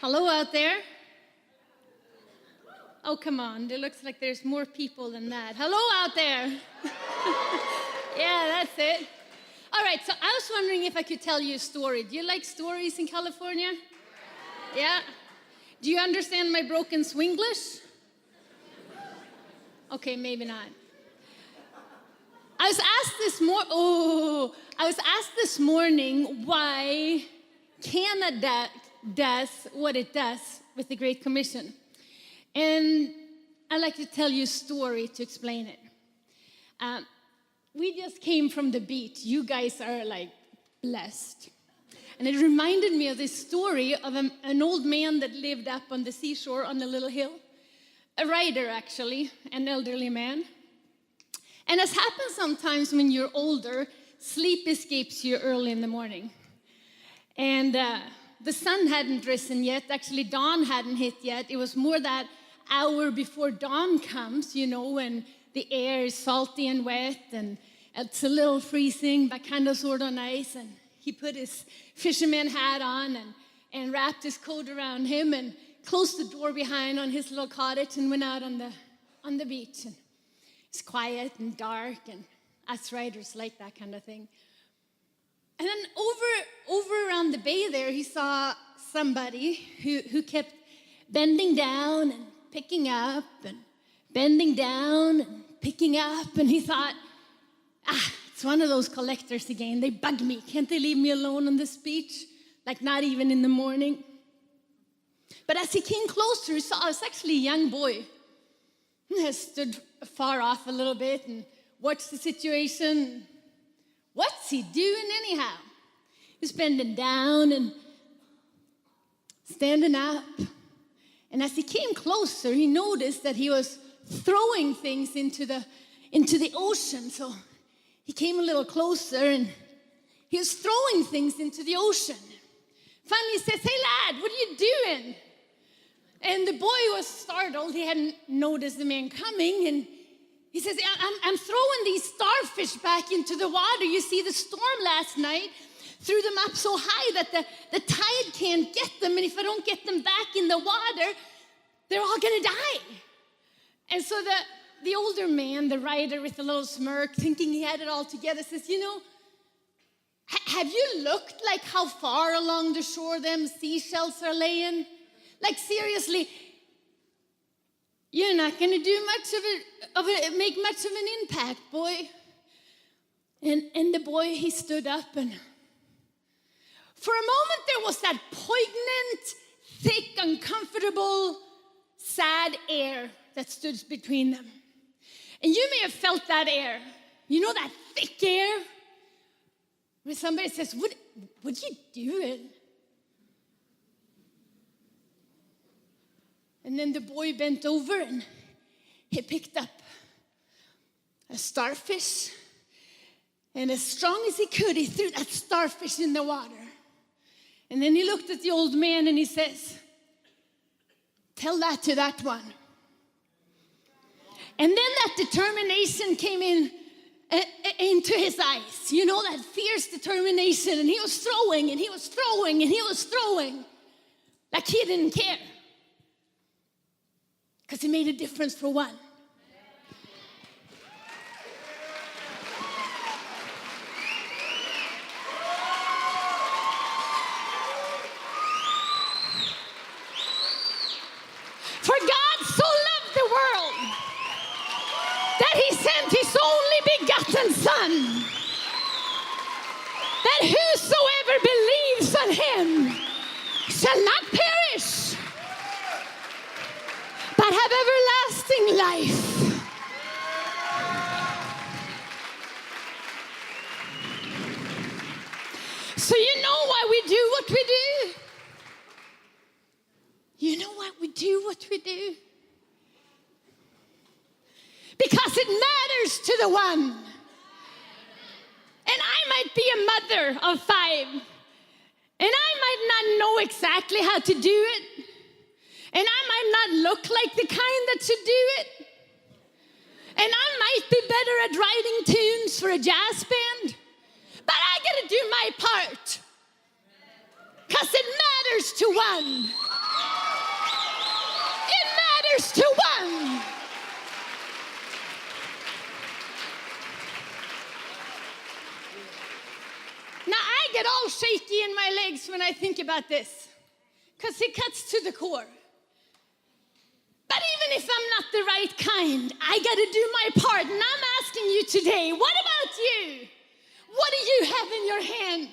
Hello out there. Oh, come on. It looks like there's more people than that. Hello out there. Yeah, that's it. All right, so I was wondering if I could tell you a story. Do you like stories in California? Yeah? Do you understand my broken Swinglish? Okay, maybe not. I was asked this morning why Canada does what it does with the Great Commission. And I'd like to tell you a story to explain it. We just came from the beach. You guys are like blessed. And it reminded me of this story of an old man that lived up on the seashore on a little hill. A writer, actually, an elderly man. And as happens sometimes when you're older, sleep escapes you early in the morning. And the sun hadn't risen yet. Actually, dawn hadn't hit yet. It was more that hour before dawn comes, you know, when the air is salty and wet and it's a little freezing, but kind of sort of nice. And he put his fisherman hat on and wrapped his coat around him and closed the door behind on his little cottage and went out on the beach. And it's quiet and dark, and us writers like that kind of thing. And then over around the bay there, he saw somebody who kept bending down and picking up and bending down and picking up. And he thought, it's one of those collectors again. They bug me. Can't they leave me alone on this beach? Like not even in the morning. But as he came closer, he saw it was actually a young boy who had stood far off a little bit and watched the situation. What's he doing anyhow? He's bending down and standing up. And as he came closer, he noticed that he was throwing things into the ocean. So he came a little closer and he was throwing things into the ocean. Finally he says, "Hey lad, what are you doing?" And the boy was startled. He hadn't noticed the man coming. And he says, I'm throwing these starfish back into the water. You see, the storm last night threw them up so high that the tide can't get them. And if I don't get them back in the water, they're all going to die. And so the older man, the writer with a little smirk, thinking he had it all together, says, you know, have you looked like how far along the shore them seashells are laying? Like seriously, you're not going to do make much of an impact, boy. And the boy, he stood up, and for a moment there was that poignant, thick, uncomfortable, sad air that stood between them. And you may have felt that air. You know that thick air? When somebody says, what are you doing? And then the boy bent over and he picked up a starfish. And as strong as he could, he threw that starfish in the water. And then he looked at the old man and he says, "Tell that to that one." And then that determination came into his eyes. You know, that fierce determination. And he was throwing and he was throwing and he was throwing. Like he didn't care. Because he made a difference for one. For God so loved the world that he sent his only begotten Son, that whosoever believes on him shall not perish, but have everlasting life. So you know why we do what we do? You know why we do what we do? Because it matters to the one. And I might be a mother of 5. And I might not know exactly how to do it. And I might not look like the kind that should do it. And I might be better at writing tunes for a jazz band. But I got to do my part. Because it matters to one. get all shaky in my legs when I think about this, because it cuts to the core. But even if I'm not the right kind, I got to do my part. And I'm asking you today, what about you? What do you have in your hand?